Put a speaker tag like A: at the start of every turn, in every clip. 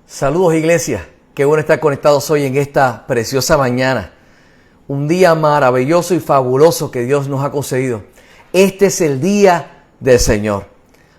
A: Saludos, iglesia. Qué bueno estar conectados hoy en esta preciosa mañana. Un día maravilloso y fabuloso que Dios nos ha concedido. Este es el día del Señor.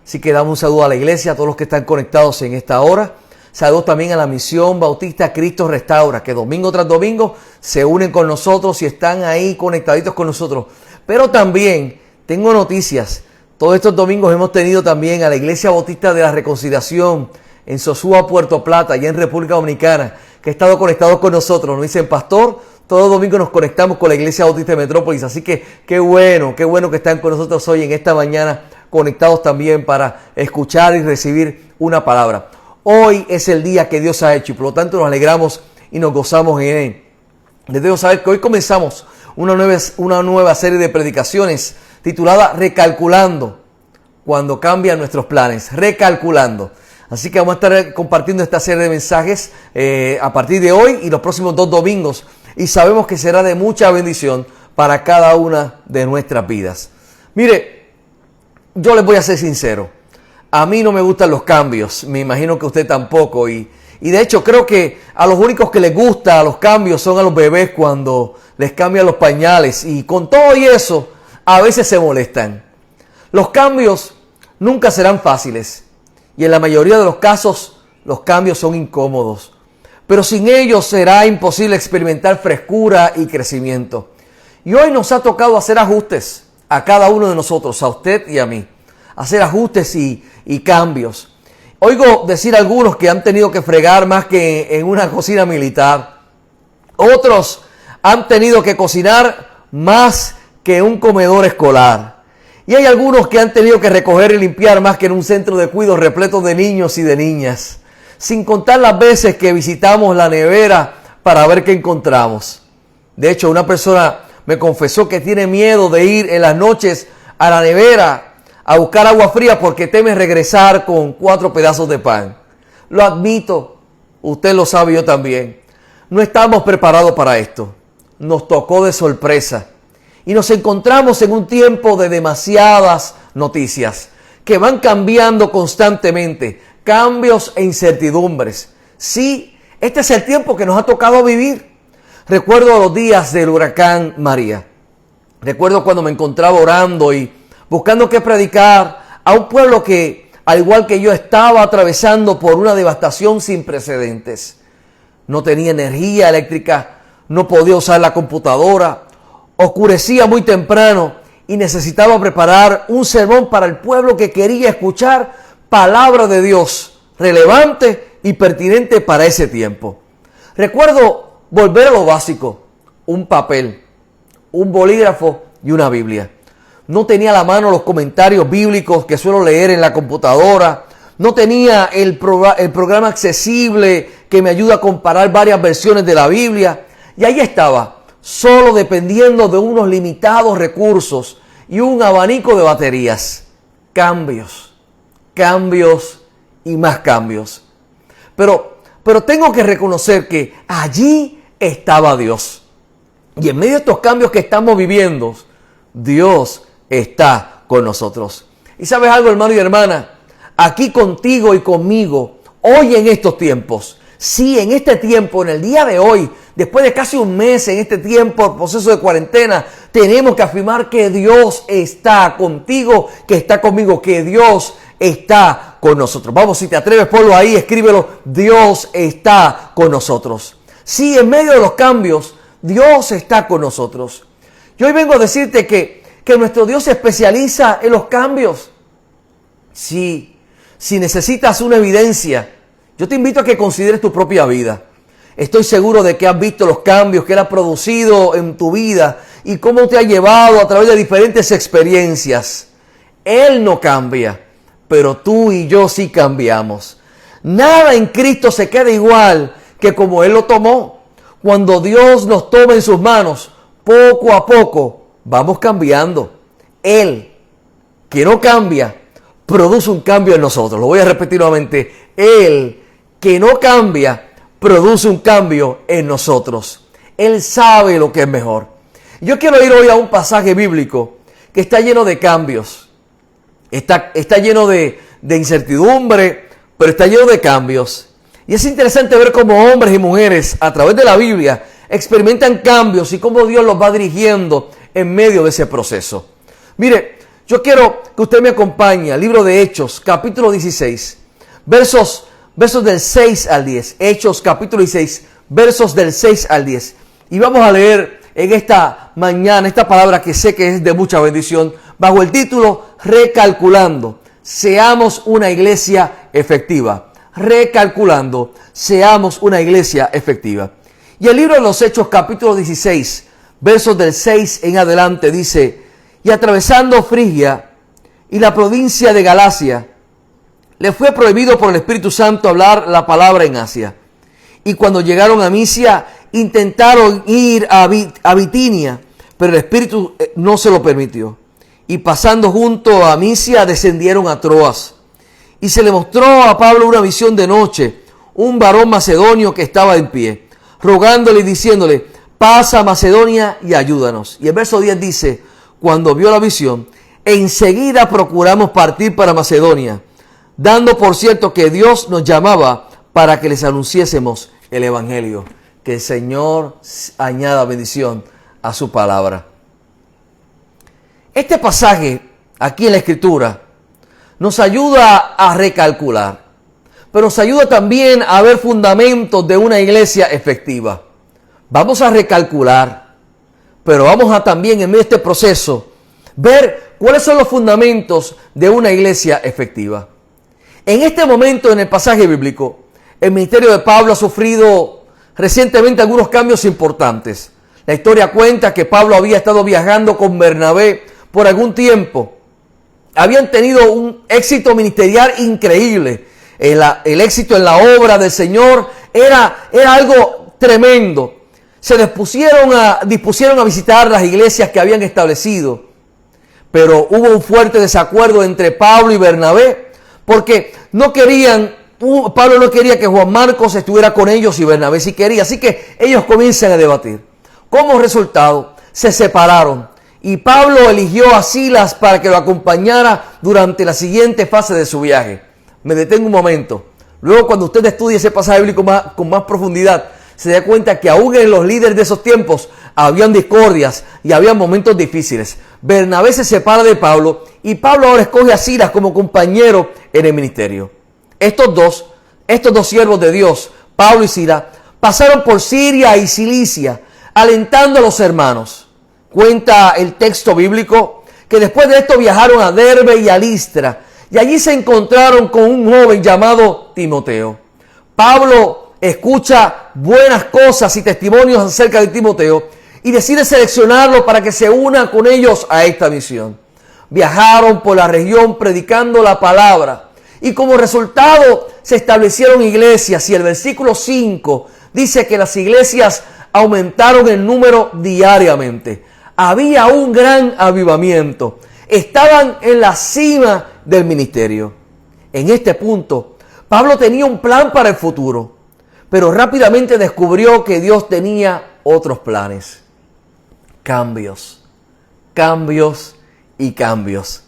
A: Así que damos un saludo a la iglesia, a todos los que están conectados en esta hora. Saludos también a la Misión Bautista Cristo Restaura, que domingo tras domingo se unen con nosotros y están ahí conectaditos con nosotros. Pero también tengo noticias. Todos estos domingos hemos tenido también a la Iglesia Bautista de la Reconciliación en Sosúa, Puerto Plata, allá en República Dominicana, que ha estado conectados con nosotros. Nos dicen, pastor, todo domingo nos conectamos con la Iglesia Bautista de Metrópolis. Así que qué bueno que están con nosotros hoy en esta mañana, conectados también para escuchar y recibir una palabra. Hoy es el día que Dios ha hecho y por lo tanto nos alegramos y nos gozamos en él. Les debo saber que hoy comenzamos una nueva serie de predicaciones titulada Recalculando, cuando cambian nuestros planes, recalculando. Así que vamos a estar compartiendo esta serie de mensajes a partir de hoy y los próximos 2 domingos. Y sabemos que será de mucha bendición para cada una de nuestras vidas. Mire, yo les voy a ser sincero. A mí no me gustan los cambios. Me imagino que usted tampoco. Y de hecho creo que a los únicos que les gustan los cambios son a los bebés cuando les cambian los pañales. Y con todo y eso, a veces se molestan. Los cambios nunca serán fáciles. Y en la mayoría de los casos, los cambios son incómodos. Pero sin ellos será imposible experimentar frescura y crecimiento. Y hoy nos ha tocado hacer ajustes a cada uno de nosotros, a usted y a mí. Hacer ajustes y cambios. Oigo decir a algunos que han tenido que fregar más que en una cocina militar. Otros han tenido que cocinar más que en un comedor escolar. Y hay algunos que han tenido que recoger y limpiar más que en un centro de cuidado repleto de niños y de niñas. Sin contar las veces que visitamos la nevera para ver qué encontramos. De hecho, una persona me confesó que tiene miedo de ir en las noches a la nevera a buscar agua fría porque teme regresar con 4 pedazos de pan. Lo admito, usted lo sabe, yo también. No estamos preparados para esto. Nos tocó de sorpresa. Y nos encontramos en un tiempo de demasiadas noticias que van cambiando constantemente, cambios e incertidumbres. Sí, este es el tiempo que nos ha tocado vivir. Recuerdo los días del huracán María. Recuerdo cuando me encontraba orando y buscando qué predicar a un pueblo que, al igual que yo, estaba atravesando por una devastación sin precedentes. No tenía energía eléctrica, no podía usar la computadora. Oscurecía muy temprano y necesitaba preparar un sermón para el pueblo que quería escuchar palabra de Dios relevante y pertinente para ese tiempo. Recuerdo volver a lo básico: un papel, un bolígrafo y una Biblia. No tenía a la mano los comentarios bíblicos que suelo leer en la computadora. No tenía el programa accesible que me ayuda a comparar varias versiones de la Biblia. Y ahí estaba, solo dependiendo de unos limitados recursos y un abanico de baterías. Cambios y más cambios. Pero tengo que reconocer que allí estaba Dios. Y en medio de estos cambios que estamos viviendo, Dios está con nosotros. ¿Y sabes algo, hermano y hermana? Aquí contigo y conmigo, hoy en estos tiempos, sí, en este tiempo, en el día de hoy, después de casi un mes en este tiempo, proceso de cuarentena, tenemos que afirmar que Dios está contigo, que está conmigo, que Dios está con nosotros. Vamos, si te atreves, ponlo ahí, escríbelo. Dios está con nosotros. Sí, en medio de los cambios, Dios está con nosotros. Y hoy vengo a decirte que nuestro Dios se especializa en los cambios. Sí, si necesitas una evidencia, yo te invito a que consideres tu propia vida. Estoy seguro de que has visto los cambios que Él ha producido en tu vida y cómo te ha llevado a través de diferentes experiencias. Él no cambia, pero tú y yo sí cambiamos. Nada en Cristo se queda igual que como Él lo tomó. Cuando Dios nos toma en sus manos, poco a poco vamos cambiando. Él, que no cambia, produce un cambio en nosotros. Lo voy a repetir nuevamente. Él, que no cambia, produce un cambio en nosotros. Él sabe lo que es mejor. Yo quiero ir hoy a un pasaje bíblico que está lleno de cambios. Está lleno de incertidumbre, pero está lleno de cambios. Y es interesante ver cómo hombres y mujeres a través de la Biblia experimentan cambios y cómo Dios los va dirigiendo en medio de ese proceso. Mire, yo quiero que usted me acompañe al libro de Hechos, capítulo 16, versos del 6 al 10. Hechos, capítulo 16, versos del 6 al 10. Y vamos a leer en esta mañana esta palabra que sé que es de mucha bendición, bajo el título Recalculando, seamos una iglesia efectiva. Recalculando, seamos una iglesia efectiva. Y el libro de los Hechos, capítulo 16, versos del 6 en adelante, dice: y atravesando Frigia y la provincia de Galacia, le fue prohibido por el Espíritu Santo hablar la palabra en Asia. Y cuando llegaron a Misia, intentaron ir a Bitinia, pero el Espíritu no se lo permitió. Y pasando junto a Misia, descendieron a Troas. Y se le mostró a Pablo una visión de noche, un varón macedonio que estaba en pie, rogándole y diciéndole: pasa a Macedonia y ayúdanos. Y el verso 10 dice: cuando vio la visión, enseguida procuramos partir para Macedonia, dando por cierto que Dios nos llamaba para que les anunciésemos el Evangelio. Que el Señor añada bendición a su palabra. Este pasaje aquí en la Escritura nos ayuda a recalcular, pero nos ayuda también a ver fundamentos de una iglesia efectiva. Vamos a recalcular, pero vamos a también en medio de este proceso ver cuáles son los fundamentos de una iglesia efectiva. En este momento en el pasaje bíblico, el ministerio de Pablo ha sufrido recientemente algunos cambios importantes. La historia cuenta que Pablo había estado viajando con Bernabé por algún tiempo. Habían tenido un éxito ministerial increíble. El éxito en la obra del Señor era algo tremendo. Se dispusieron a visitar las iglesias que habían establecido. Pero hubo un fuerte desacuerdo entre Pablo y Bernabé, porque Pablo no quería que Juan Marcos estuviera con ellos y Bernabé sí quería. Así que ellos comienzan a debatir. Como resultado, se separaron. Y Pablo eligió a Silas para que lo acompañara durante la siguiente fase de su viaje. Me detengo un momento. Luego, cuando usted estudie ese pasaje bíblico con más profundidad, se da cuenta que aún en los líderes de esos tiempos habían discordias y había momentos difíciles. Bernabé se separa de Pablo y Pablo ahora escoge a Silas como compañero en el ministerio. Estos dos siervos de Dios, Pablo y Silas, pasaron por Siria y Cilicia, alentando a los hermanos. Cuenta el texto bíblico que después de esto viajaron a Derbe y a Listra, y allí se encontraron con un joven llamado Timoteo. Pablo escucha buenas cosas y testimonios acerca de Timoteo y decide seleccionarlo para que se una con ellos a esta misión. Viajaron por la región predicando la palabra y como resultado se establecieron iglesias, y el versículo 5 dice que las iglesias aumentaron en número diariamente. Había un gran avivamiento. Estaban en la cima del ministerio. En este punto, Pablo tenía un plan para el futuro, pero rápidamente descubrió que Dios tenía otros planes. Cambios y cambios.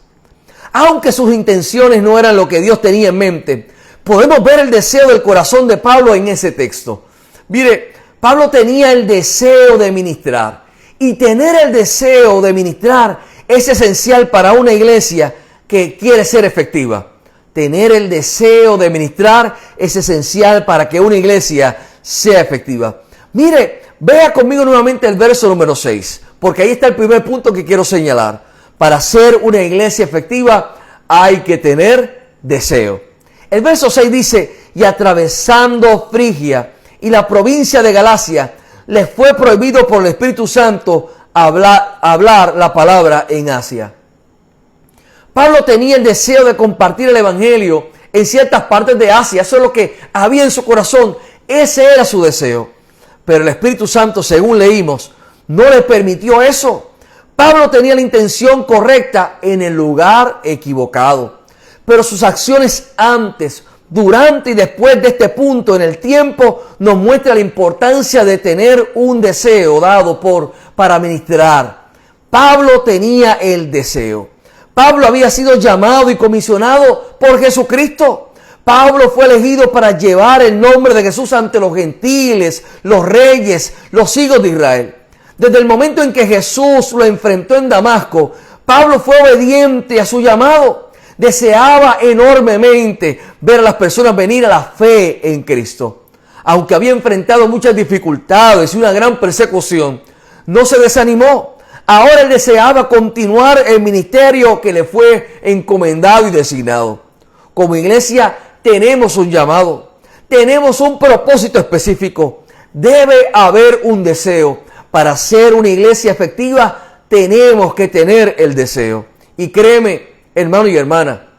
A: Aunque sus intenciones no eran lo que Dios tenía en mente, podemos ver el deseo del corazón de Pablo en ese texto. Mire, Pablo tenía el deseo de ministrar. Y tener el deseo de ministrar es esencial para una iglesia que quiere ser efectiva. Tener el deseo de ministrar es esencial para que una iglesia sea efectiva. Mire, vea conmigo nuevamente el verso número 6, porque ahí está el primer punto que quiero señalar. Para ser una iglesia efectiva hay que tener deseo. El verso 6 dice: y atravesando Frigia y la provincia de Galacia, les fue prohibido por el Espíritu Santo hablar la palabra en Asia. Pablo tenía el deseo de compartir el Evangelio en ciertas partes de Asia. Eso es lo que había en su corazón. Ese era su deseo. Pero el Espíritu Santo, según leímos, no le permitió eso. Pablo tenía la intención correcta en el lugar equivocado. Pero sus acciones antes, durante y después de este punto en el tiempo nos muestra la importancia de tener un deseo dado para ministrar. Pablo tenía el deseo. Pablo había sido llamado y comisionado por Jesucristo. Pablo fue elegido para llevar el nombre de Jesús ante los gentiles, los reyes, los hijos de Israel. Desde el momento en que Jesús lo enfrentó en Damasco, Pablo fue obediente a su llamado. Deseaba enormemente ver a las personas venir a la fe en Cristo. Aunque había enfrentado muchas dificultades y una gran persecución, no se desanimó. Ahora él deseaba continuar el ministerio que le fue encomendado y designado. Como iglesia tenemos un llamado, tenemos un propósito específico. Debe haber un deseo. Para ser una iglesia efectiva tenemos que tener el deseo. Y créeme, hermano y hermana,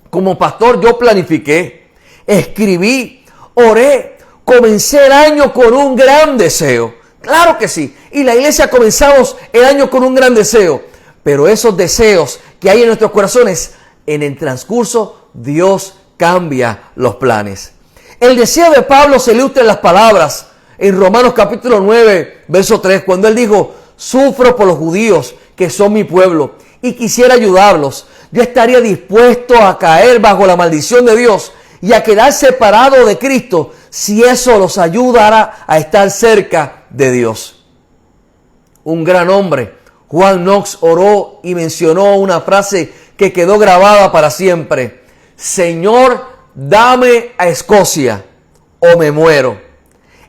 A: como pastor yo planifiqué, escribí, oré, comencé el año con un gran deseo. Claro que sí. Y la iglesia comenzamos el año con un gran deseo. Pero esos deseos que hay en nuestros corazones, en el transcurso, Dios cambia los planes. El deseo de Pablo se ilustra en las palabras en Romanos capítulo 9, verso 3, cuando él dijo: sufro por los judíos que son mi pueblo y quisiera ayudarlos. Yo estaría dispuesto a caer bajo la maldición de Dios y a quedar separado de Cristo si eso los ayudara a estar cerca de Dios. Un gran hombre, Juan Knox, oró y mencionó una frase que quedó grabada para siempre: Señor, dame a Escocia o me muero.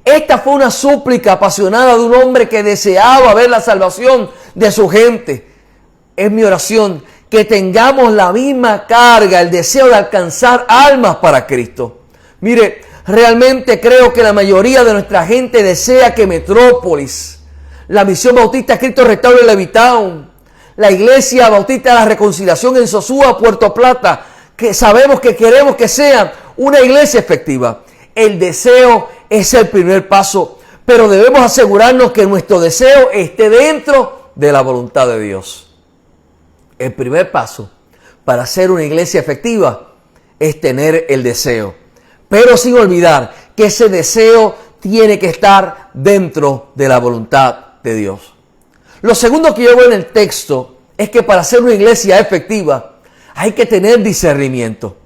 A: Esta fue una súplica apasionada de un hombre que deseaba ver la salvación de su gente. Es mi oración que tengamos la misma carga, el deseo de alcanzar almas para Cristo. Mire, realmente creo que la mayoría de nuestra gente desea que Metrópolis, la Misión Bautista Cristo Restauro en Levittown, la Iglesia Bautista de la Reconciliación en Sosúa, Puerto Plata, que sabemos que queremos que sea una iglesia efectiva. El deseo es el primer paso, pero debemos asegurarnos que nuestro deseo esté dentro de la voluntad de Dios. El primer paso para ser una iglesia efectiva es tener el deseo, pero sin olvidar que ese deseo tiene que estar dentro de la voluntad de Dios. Lo segundo que yo veo en el texto es que para ser una iglesia efectiva hay que tener discernimiento.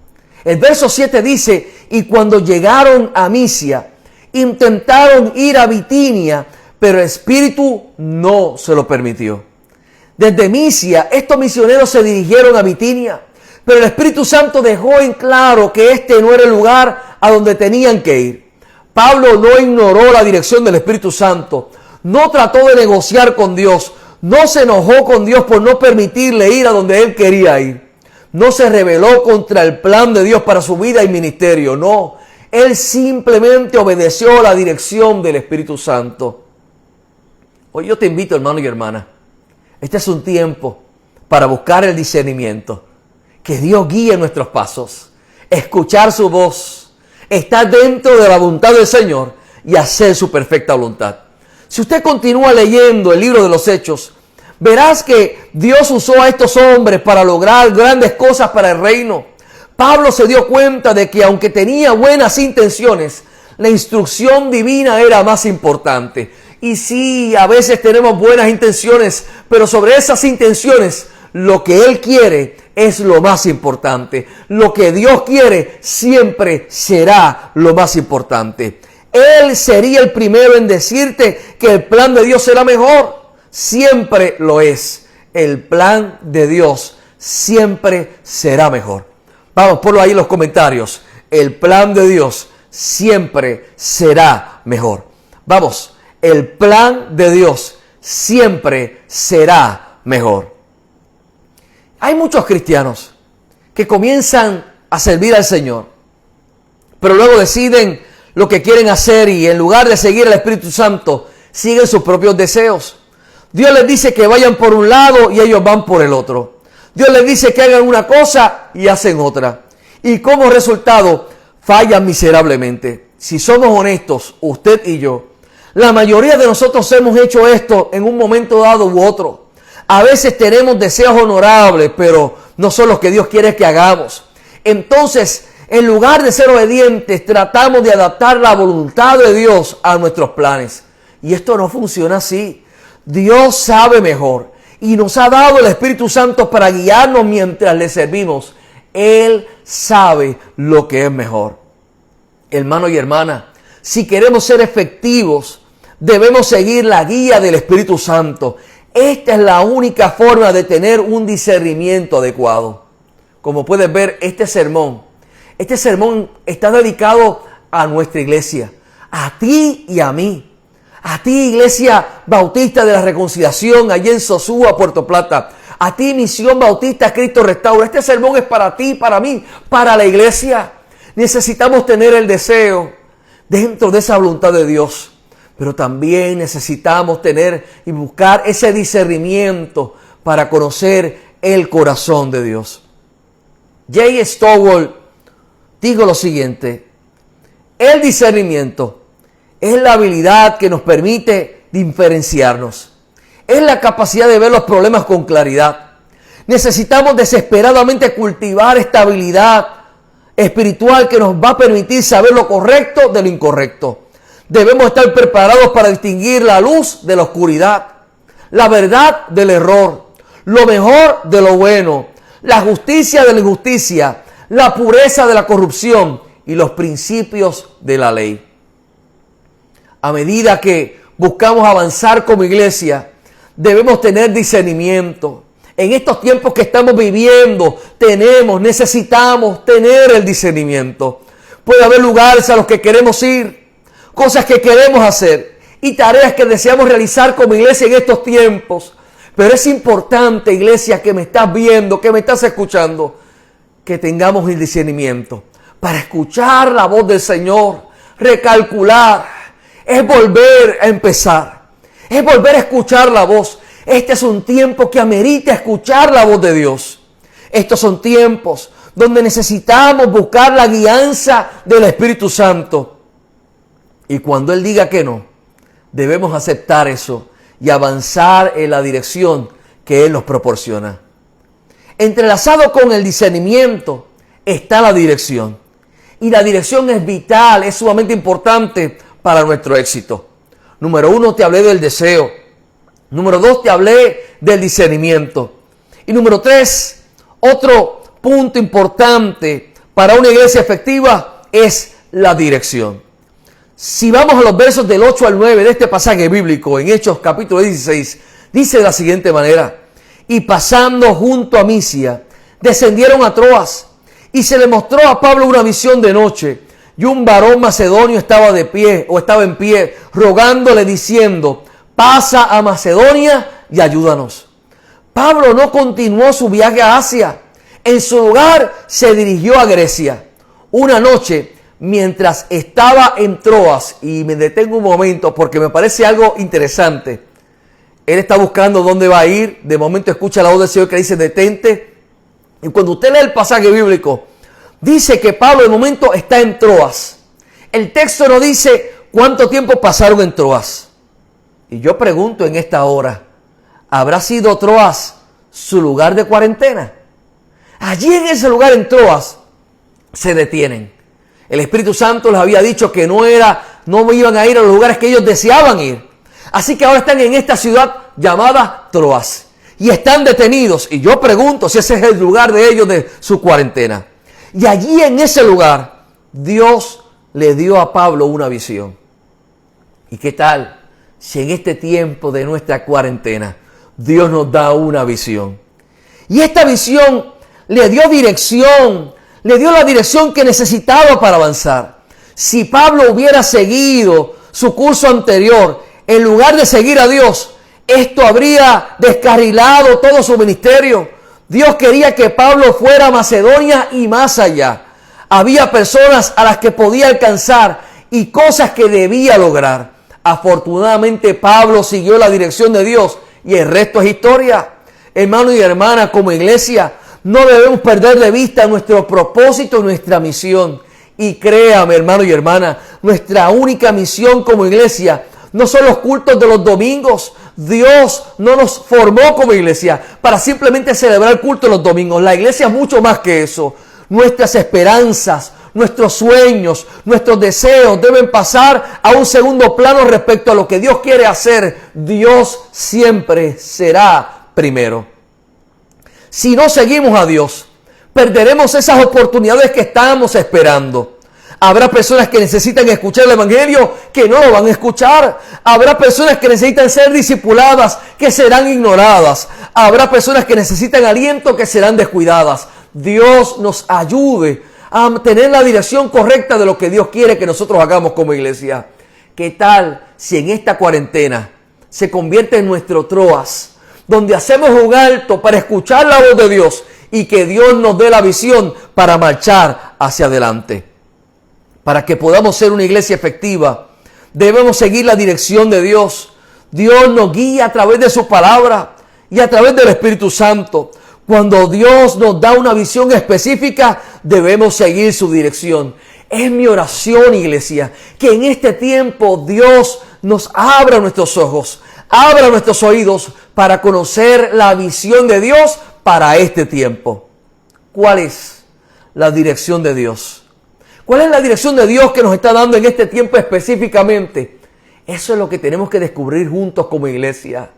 A: El verso 7 dice: y cuando llegaron a Misia, intentaron ir a Bitinia, pero el Espíritu no se lo permitió. Desde Misia, estos misioneros se dirigieron a Bitinia, pero el Espíritu Santo dejó en claro que este no era el lugar a donde tenían que ir. Pablo no ignoró la dirección del Espíritu Santo, no trató de negociar con Dios, no se enojó con Dios por no permitirle ir a donde él quería ir. No se rebeló contra el plan de Dios para su vida y ministerio, no. Él simplemente obedeció la dirección del Espíritu Santo. Hoy yo te invito, hermano y hermana, este es un tiempo para buscar el discernimiento, que Dios guíe nuestros pasos, escuchar su voz, estar dentro de la voluntad del Señor y hacer su perfecta voluntad. Si usted continúa leyendo el libro de los Hechos, verás que Dios usó a estos hombres para lograr grandes cosas para el reino. Pablo se dio cuenta de que aunque tenía buenas intenciones, la instrucción divina era más importante. Y sí, a veces tenemos buenas intenciones, pero sobre esas intenciones, lo que Él quiere es lo más importante. Lo que Dios quiere siempre será lo más importante. Él sería el primero en decirte que el plan de Dios será mejor. Siempre lo es. El plan de Dios siempre será mejor. Vamos, ponlo ahí en los comentarios. El plan de Dios siempre será mejor. Vamos, el plan de Dios siempre será mejor. Hay muchos cristianos que comienzan a servir al Señor, pero luego deciden lo que quieren hacer y en lugar de seguir al Espíritu Santo, siguen sus propios deseos. Dios les dice que vayan por un lado y ellos van por el otro. Dios les dice que hagan una cosa y hacen otra. Y como resultado, fallan miserablemente. Si somos honestos, usted y yo, la mayoría de nosotros hemos hecho esto en un momento dado u otro. A veces tenemos deseos honorables, pero no son los que Dios quiere que hagamos. Entonces, en lugar de ser obedientes, tratamos de adaptar la voluntad de Dios a nuestros planes. Y esto no funciona así. Dios sabe mejor y nos ha dado el Espíritu Santo para guiarnos mientras le servimos. Él sabe lo que es mejor. Hermano y hermana, si queremos ser efectivos, debemos seguir la guía del Espíritu Santo. Esta es la única forma de tener un discernimiento adecuado. Como puedes ver, este sermón está dedicado a nuestra iglesia, a ti y a mí. A ti, Iglesia Bautista de la Reconciliación, allí en Sosúa, Puerto Plata. A ti, Misión Bautista Cristo Restaura. Este sermón es para ti, para mí, para la iglesia. Necesitamos tener el deseo dentro de esa voluntad de Dios. Pero también necesitamos tener y buscar ese discernimiento para conocer el corazón de Dios. J. Stowell dijo lo siguiente: el discernimiento es la habilidad que nos permite diferenciarnos. Es la capacidad de ver los problemas con claridad. Necesitamos desesperadamente cultivar esta habilidad espiritual que nos va a permitir saber lo correcto de lo incorrecto. Debemos estar preparados para distinguir la luz de la oscuridad, la verdad del error, lo mejor de lo bueno, la justicia de la injusticia, la pureza de la corrupción y los principios de la ley. A medida que buscamos avanzar como iglesia, debemos tener discernimiento. En estos tiempos que estamos viviendo, necesitamos tener el discernimiento. Puede haber lugares a los que queremos ir, cosas que queremos hacer y tareas que deseamos realizar como iglesia en estos tiempos. Pero es importante, iglesia, que me estás viendo, que me estás escuchando, que tengamos el discernimiento para escuchar la voz del Señor, recalcular. Es volver a empezar. Es volver a escuchar la voz. Este es un tiempo que amerita escuchar la voz de Dios. Estos son tiempos donde necesitamos buscar la guianza del Espíritu Santo. Y cuando Él diga que no, debemos aceptar eso y avanzar en la dirección que Él nos proporciona. Entrelazado con el discernimiento está la dirección. Y la dirección es vital, es sumamente importante para nuestro éxito. Número 1, te hablé del deseo. Número 2, te hablé del discernimiento. Y número 3, otro punto importante para una iglesia efectiva es la dirección. Si vamos a los versos del 8 al 9 de este pasaje bíblico en Hechos capítulo 16, dice de la siguiente manera: y pasando junto a Misia, descendieron a Troas, y se le mostró a Pablo una visión de noche. Y un varón macedonio estaba en pie, rogándole diciendo: pasa a Macedonia y ayúdanos. Pablo no continuó su viaje a Asia. En su lugar se dirigió a Grecia. Una noche, mientras estaba en Troas, y me detengo un momento porque me parece algo interesante. Él está buscando dónde va a ir. De momento escucha la voz del Señor que dice: detente. Y cuando usted lee el pasaje bíblico, dice que Pablo de momento está en Troas. El texto no dice cuánto tiempo pasaron en Troas. Y yo pregunto en esta hora, ¿habrá sido Troas su lugar de cuarentena? Allí en ese lugar en Troas se detienen. El Espíritu Santo les había dicho que no iban a ir a los lugares que ellos deseaban ir. Así que ahora están en esta ciudad llamada Troas. Y están detenidos. Y yo pregunto si ese es el lugar de ellos de su cuarentena. Y allí en ese lugar, Dios le dio a Pablo una visión. ¿Y qué tal si en este tiempo de nuestra cuarentena Dios nos da una visión? Y esta visión le dio dirección, le dio la dirección que necesitaba para avanzar. Si Pablo hubiera seguido su curso anterior, en lugar de seguir a Dios, esto habría descarrilado todo su ministerio. Dios quería que Pablo fuera a Macedonia y más allá. Había personas a las que podía alcanzar y cosas que debía lograr. Afortunadamente Pablo siguió la dirección de Dios y el resto es historia. Hermano y hermana, como iglesia, no debemos perder de vista nuestro propósito, nuestra misión. Y créame, hermano y hermana, nuestra única misión como iglesia no son los cultos de los domingos. Dios no nos formó como iglesia para simplemente celebrar el culto de los domingos. La iglesia es mucho más que eso. Nuestras esperanzas, nuestros sueños, nuestros deseos deben pasar a un segundo plano respecto a lo que Dios quiere hacer. Dios siempre será primero. Si no seguimos a Dios, Perderemos esas oportunidades que estábamos esperando. Habrá personas que necesitan escuchar el evangelio que no lo van a escuchar. Habrá personas que necesitan ser discipuladas que serán ignoradas. Habrá personas que necesitan aliento que serán descuidadas. Dios nos ayude a tener la dirección correcta de lo que Dios quiere que nosotros hagamos como iglesia. ¿Qué tal si en esta cuarentena se convierte en nuestro Troas, donde hacemos un alto para escuchar la voz de Dios y que Dios nos dé la visión para marchar hacia adelante? Para que podamos ser una iglesia efectiva, debemos seguir la dirección de Dios. Dios nos guía a través de su palabra y a través del Espíritu Santo. Cuando Dios nos da una visión específica, debemos seguir su dirección. Es mi oración, iglesia, que en este tiempo Dios nos abra nuestros ojos, abra nuestros oídos para conocer la visión de Dios para este tiempo. ¿Cuál es la dirección de Dios? ¿Cuál es la dirección de Dios que nos está dando en este tiempo específicamente? Eso es lo que tenemos que descubrir juntos como iglesia.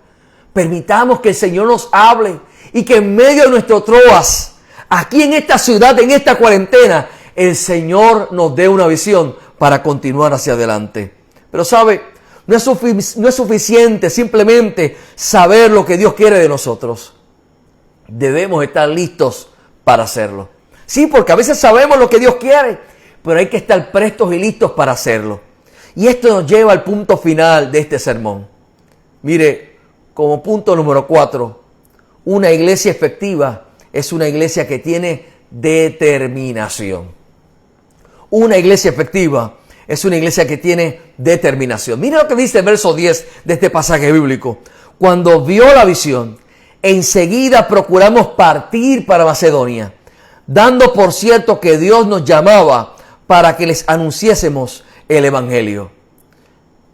A: Permitamos que el Señor nos hable y que en medio de nuestro Troas, aquí en esta ciudad, en esta cuarentena, el Señor nos dé una visión para continuar hacia adelante. Pero sabe, no es suficiente simplemente saber lo que Dios quiere de nosotros. Debemos estar listos para hacerlo. Sí, porque a veces sabemos lo que Dios quiere, pero hay que estar prestos y listos para hacerlo. Y esto nos lleva al punto final de este sermón. Mire, como punto número 4, una iglesia efectiva es una iglesia que tiene determinación. Una iglesia efectiva es una iglesia que tiene determinación. Mire lo que dice el verso 10 de este pasaje bíblico. Cuando vio la visión, enseguida procuramos partir para Macedonia, dando por cierto que Dios nos llamaba para que les anunciésemos el evangelio.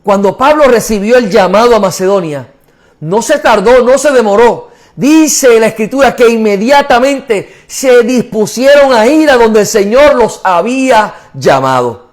A: Cuando Pablo recibió el llamado a Macedonia, no se tardó, no se demoró. Dice la Escritura que inmediatamente se dispusieron a ir a donde el Señor los había llamado.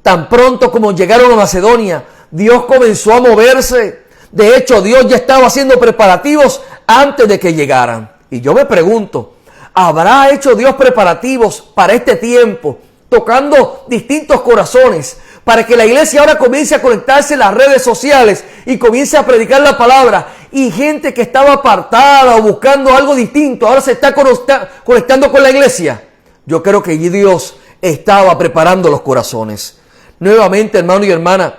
A: Tan pronto como llegaron a Macedonia, Dios comenzó a moverse. De hecho, Dios ya estaba haciendo preparativos antes de que llegaran. Y yo me pregunto, ¿habrá hecho Dios preparativos para este tiempo, tocando distintos corazones, para que la iglesia ahora comience a conectarse en las redes sociales y comience a predicar la palabra? Y gente que estaba apartada o buscando algo distinto, ahora se está conectando con la iglesia. Yo creo que Dios estaba preparando los corazones. Nuevamente, hermano y hermana,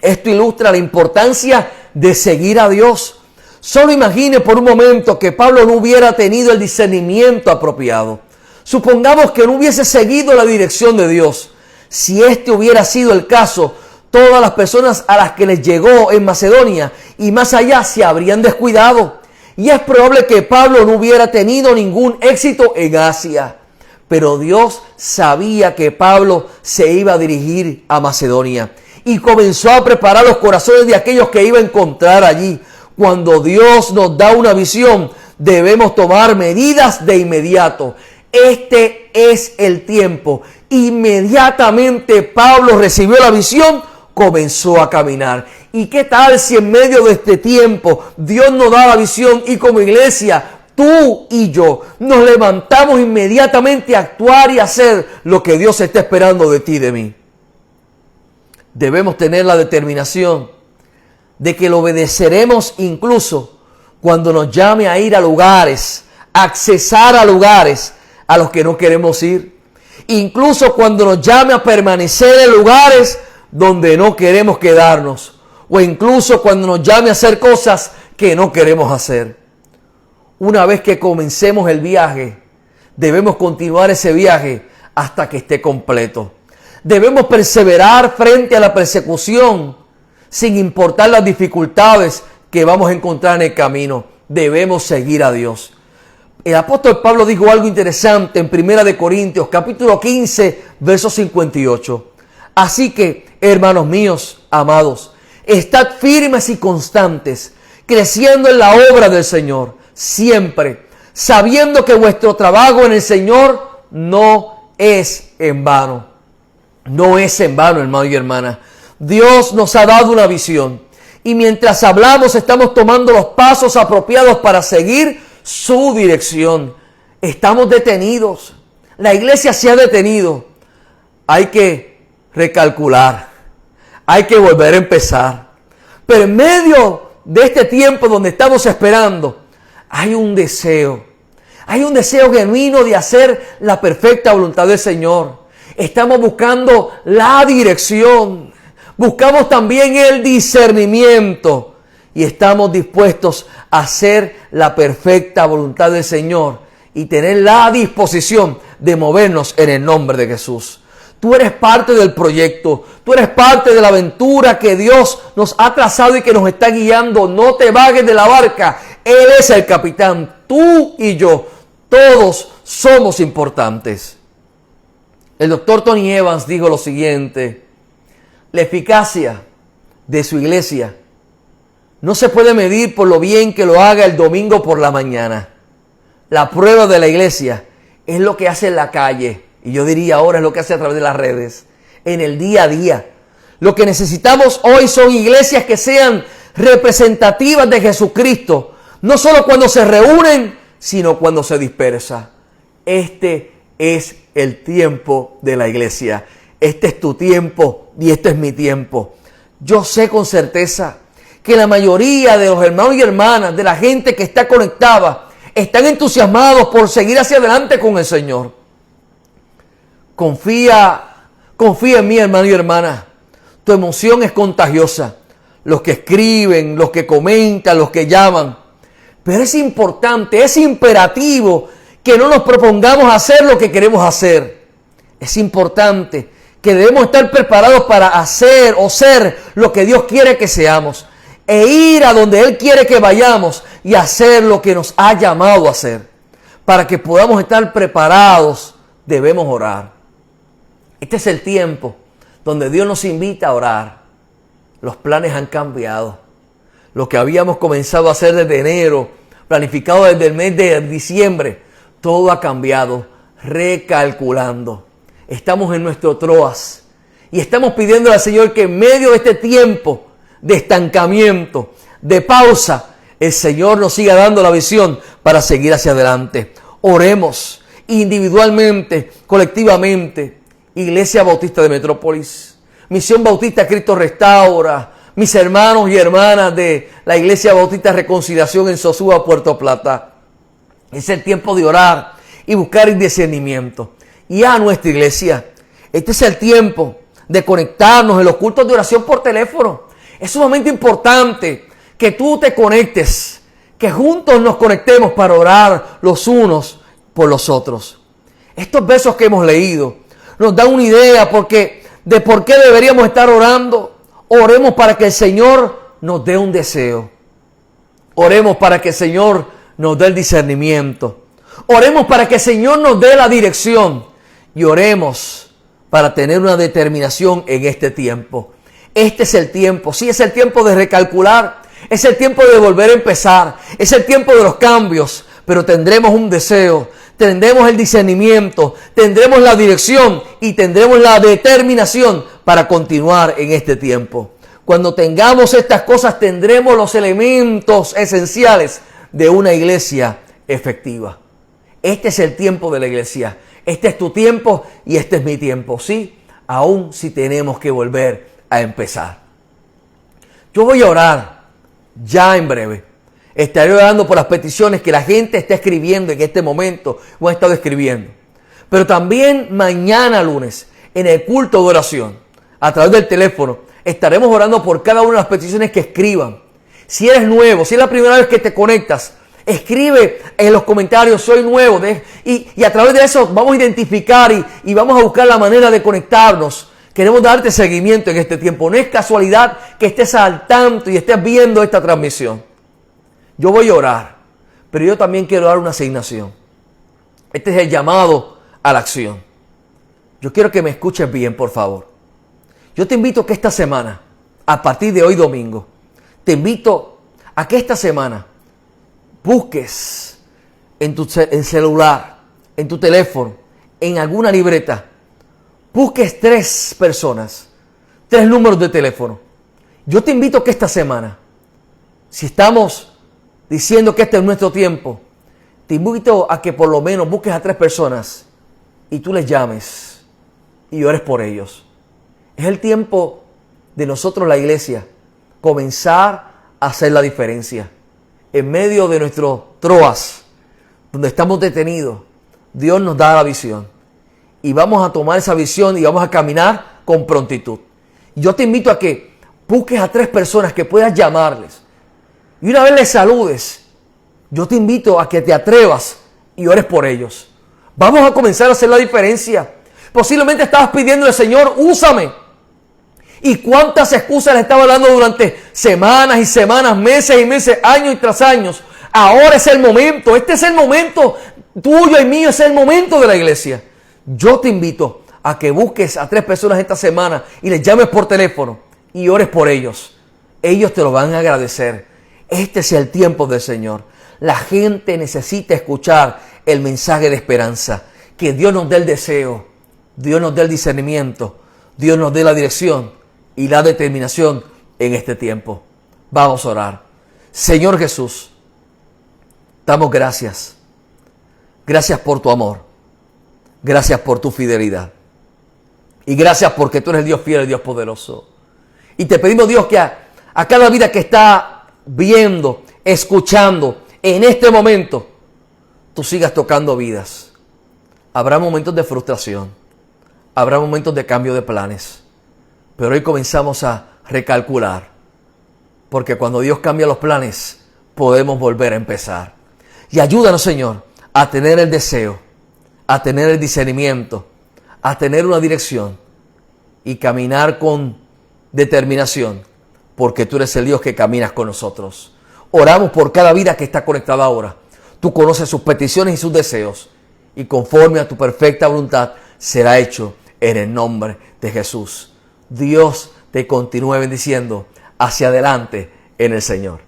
A: esto ilustra la importancia de seguir a Dios. Solo imagine por un momento que Pablo no hubiera tenido el discernimiento apropiado. Supongamos que no hubiese seguido la dirección de Dios. Si este hubiera sido el caso, todas las personas a las que les llegó en Macedonia y más allá se habrían descuidado. Y es probable que Pablo no hubiera tenido ningún éxito en Asia. Pero Dios sabía que Pablo se iba a dirigir a Macedonia y comenzó a preparar los corazones de aquellos que iba a encontrar allí. Cuando Dios nos da una visión, debemos tomar medidas de inmediato. Este es el tiempo. Inmediatamente Pablo recibió la visión, comenzó a caminar. ¿Y qué tal si en medio de este tiempo Dios nos da la visión y como iglesia, tú y yo, nos levantamos inmediatamente a actuar y hacer lo que Dios está esperando de ti y de mí? Debemos tener la determinación de que lo obedeceremos incluso cuando nos llame a ir a lugares, a accesar a lugares a los que no queremos ir. Incluso cuando nos llame a permanecer en lugares donde no queremos quedarnos. O incluso cuando nos llame a hacer cosas que no queremos hacer. Una vez que comencemos el viaje, debemos continuar ese viaje hasta que esté completo. Debemos perseverar frente a la persecución, sin importar las dificultades que vamos a encontrar en el camino. Debemos seguir a Dios. El apóstol Pablo dijo algo interesante en 1 Corintios, capítulo 15, verso 58. Así que, hermanos míos, amados, estad firmes y constantes, creciendo en la obra del Señor, siempre, sabiendo que vuestro trabajo en el Señor no es en vano. No es en vano, hermano y hermana. Dios nos ha dado una visión y mientras hablamos estamos tomando los pasos apropiados para seguir su dirección. Estamos detenidos. La iglesia se ha detenido. Hay que recalcular. Hay que volver a empezar. Pero en medio de este tiempo donde estamos esperando, hay un deseo. Hay un deseo genuino de hacer la perfecta voluntad del Señor. Estamos buscando la dirección. Buscamos también el discernimiento. Y estamos dispuestos a hacer la perfecta voluntad del Señor y tener la disposición de movernos en el nombre de Jesús. Tú eres parte del proyecto, tú eres parte de la aventura que Dios nos ha trazado y que nos está guiando. No te bajes de la barca, Él es el capitán, tú y yo, todos somos importantes. El doctor Tony Evans dijo lo siguiente: la eficacia de su iglesia no se puede medir por lo bien que lo haga el domingo por la mañana. La prueba de la iglesia es lo que hace en la calle. Y yo diría ahora es lo que hace a través de las redes. En el día a día. Lo que necesitamos hoy son iglesias que sean representativas de Jesucristo. No solo cuando se reúnen, sino cuando se dispersa. Este es el tiempo de la iglesia. Este es tu tiempo y este es mi tiempo. Yo sé con certeza que la mayoría de los hermanos y hermanas, de la gente que está conectada, están entusiasmados por seguir hacia adelante con el Señor. Confía en mí, hermano y hermana. Tu emoción es contagiosa. Los que escriben, los que comentan, los que llaman. Pero es importante, es imperativo que no nos propongamos hacer lo que queremos hacer. Es importante que debemos estar preparados para hacer o ser lo que Dios quiere que seamos. E ir a donde Él quiere que vayamos y hacer lo que nos ha llamado a hacer. Para que podamos estar preparados, debemos orar. Este es el tiempo donde Dios nos invita a orar. Los planes han cambiado. Lo que habíamos comenzado a hacer desde enero, planificado desde el mes de diciembre, todo ha cambiado, recalculando. Estamos en nuestro Troas y estamos pidiendo al Señor que en medio de este tiempo de estancamiento, de pausa, el Señor nos siga dando la visión para seguir hacia adelante. Oremos individualmente, colectivamente. Iglesia Bautista de Metrópolis, Misión Bautista Cristo Restaura, mis hermanos y hermanas de la Iglesia Bautista Reconciliación en Sosúa, Puerto Plata. Es el tiempo de orar y buscar el discernimiento. Y a nuestra iglesia, este es el tiempo de conectarnos en los cultos de oración por teléfono. Es sumamente importante que tú te conectes, que juntos nos conectemos para orar los unos por los otros. Estos versos que hemos leído nos dan una idea de por qué deberíamos estar orando. Oremos para que el Señor nos dé un deseo. Oremos para que el Señor nos dé el discernimiento. Oremos para que el Señor nos dé la dirección. Y oremos para tener una determinación en este tiempo. Este es el tiempo. Sí, es el tiempo de recalcular. Es el tiempo de volver a empezar. Es el tiempo de los cambios. Pero tendremos un deseo. Tendremos el discernimiento, tendremos la dirección y tendremos la determinación para continuar en este tiempo. Cuando tengamos estas cosas, tendremos los elementos esenciales de una iglesia efectiva. Este es el tiempo de la iglesia. Este es tu tiempo y este es mi tiempo. Sí, aún si tenemos que volver a empezar. Yo voy a orar ya en breve. Estaré orando por las peticiones que la gente está escribiendo en este momento o ha estado escribiendo. Pero también mañana lunes, en el culto de oración, a través del teléfono, estaremos orando por cada una de las peticiones que escriban. Si eres nuevo, si es la primera vez que te conectas, escribe en los comentarios, soy nuevo. Y a través de eso vamos a identificar y vamos a buscar la manera de conectarnos. Queremos darte seguimiento en este tiempo. No es casualidad que estés al tanto y estés viendo esta transmisión. Yo voy a orar, pero yo también quiero dar una asignación. Este es el llamado a la acción. Yo quiero que me escuches bien, por favor. Yo te invito a que esta semana, a partir de hoy domingo, te invito a que esta semana busques en tu celular, en tu teléfono, en alguna libreta, busques 3 personas, 3 números de teléfono. Yo te invito a que esta semana, si estamos diciendo que este es nuestro tiempo, te invito a que por lo menos busques a 3 personas y tú les llames y ores por ellos. Es el tiempo de nosotros, la iglesia, comenzar a hacer la diferencia. En medio de nuestro troas, donde estamos detenidos, Dios nos da la visión. Y vamos a tomar esa visión y vamos a caminar con prontitud. Yo te invito a que busques a 3 personas que puedas llamarles. Y una vez les saludes, yo te invito a que te atrevas y ores por ellos. Vamos a comenzar a hacer la diferencia. Posiblemente estabas pidiéndole, Señor, úsame. ¿Y cuántas excusas le estaba dando durante semanas y semanas, meses y meses, años y tras años? Ahora es el momento. Este es el momento tuyo y mío. Es el momento de la iglesia. Yo te invito a que busques a 3 personas esta semana y les llames por teléfono y ores por ellos. Ellos te lo van a agradecer. Este es el tiempo del Señor. La gente necesita escuchar el mensaje de esperanza. Que Dios nos dé el deseo, Dios nos dé el discernimiento, Dios nos dé la dirección y la determinación en este tiempo. Vamos a orar. Señor Jesús, damos gracias. Gracias por tu amor. Gracias por tu fidelidad. Y gracias porque tú eres el Dios fiel, el Dios poderoso. Y te pedimos, Dios, que a cada vida que está viendo, escuchando en este momento, tú sigas tocando vidas. Habrá momentos de frustración. Habrá momentos de cambio de planes. Pero hoy comenzamos a recalcular. Porque cuando Dios cambia los planes, podemos volver a empezar. Y ayúdanos, Señor, a tener el deseo, a tener el discernimiento, a tener una dirección y caminar con determinación, porque tú eres el Dios que caminas con nosotros. Oramos por cada vida que está conectada ahora. Tú conoces sus peticiones y sus deseos, y conforme a tu perfecta voluntad será hecho en el nombre de Jesús. Dios te continúe bendiciendo hacia adelante en el Señor.